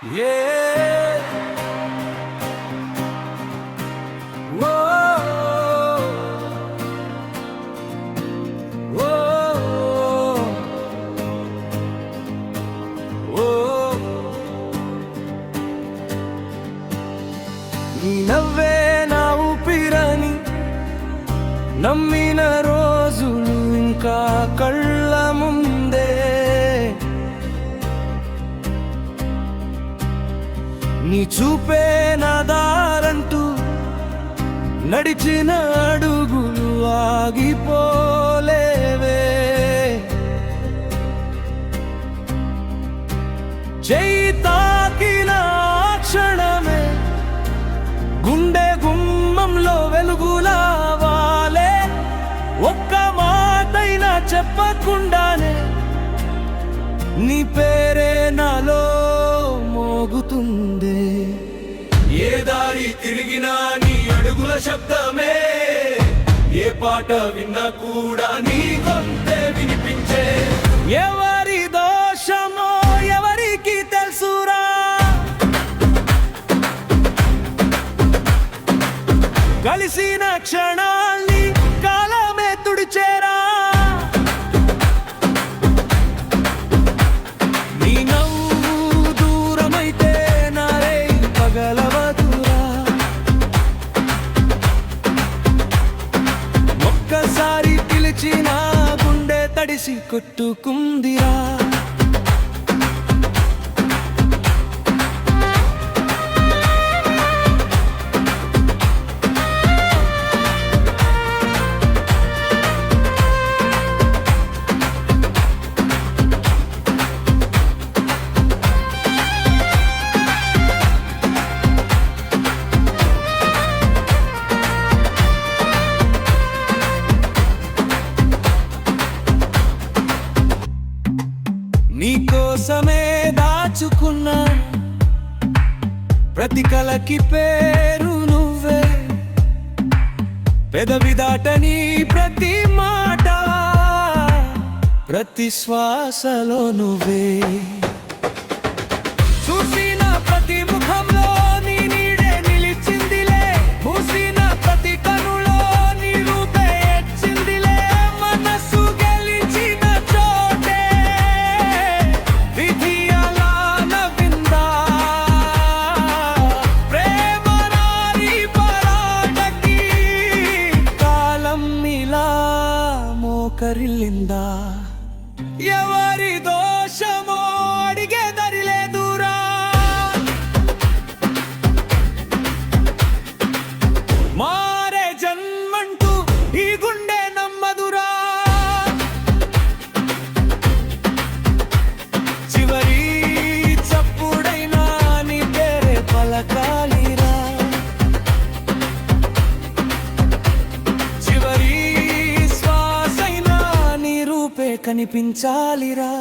Yeah. Whoa. Whoa. Whoa. నీ నవ్వే నా ఊపిరని నమ్మిన రోజులు ఇంకా కళ్ళ ముందే. నీ చూపే నా దారంటూ నడిచిన అడుగులు ఆగిపోలేవే. చెయ్యి తాకిన క్షణమే గుండె గుమ్మంలో వెలుగులా వాలే. ఒక్క మాటైనా చెప్పకుండానే నీ పేరే నాలో మోగుతుందే. ఏ దారి తిరిగినా నీ అడుగుల శబ్దమే, ఏ పాట విన్నా కూడా నీ గొంతే వినిపించే. ఎవరి దోషమో ఎవరికి తెలుసురా, కలిసిన క్షణాల్ని కాలమే తుడిచేరా. నీ నవ్వు దూరమైతే నారే పగలవదురా. ఒక్కసారి పిలిచిన గుండె తడిసి కొట్టుకుందిరా. నీకోసమే దాచుకున్నా ప్రతి కలకి పేరు నువ్వే. పెదవి దాటని ప్రతి మాట, ప్రతి శ్వాసలో నువ్వే. చూసిన ప్రతి ముఖంలో నీ నీడే నిలిచిందిలే. మూసిన ప్రతి కనులో నీ రూపే ఎచ్చిందిలే. మనసు గెలిచిన చోటే విధి అలా నవ్విందా. ప్రేమ నారి పరాటకి కాలం ఇలా మోకరిల్లిందా. ఎవరి దోషమో అడిగే దరిలేదురా. మారే జన్మంటూ ఈ గుండె నమ్మదురా. చివరి చప్పుడైనా నీ పేరే పలకాలిరా. చివరి శ్వాసైనా నీ రూపే కనిపించాలిరా.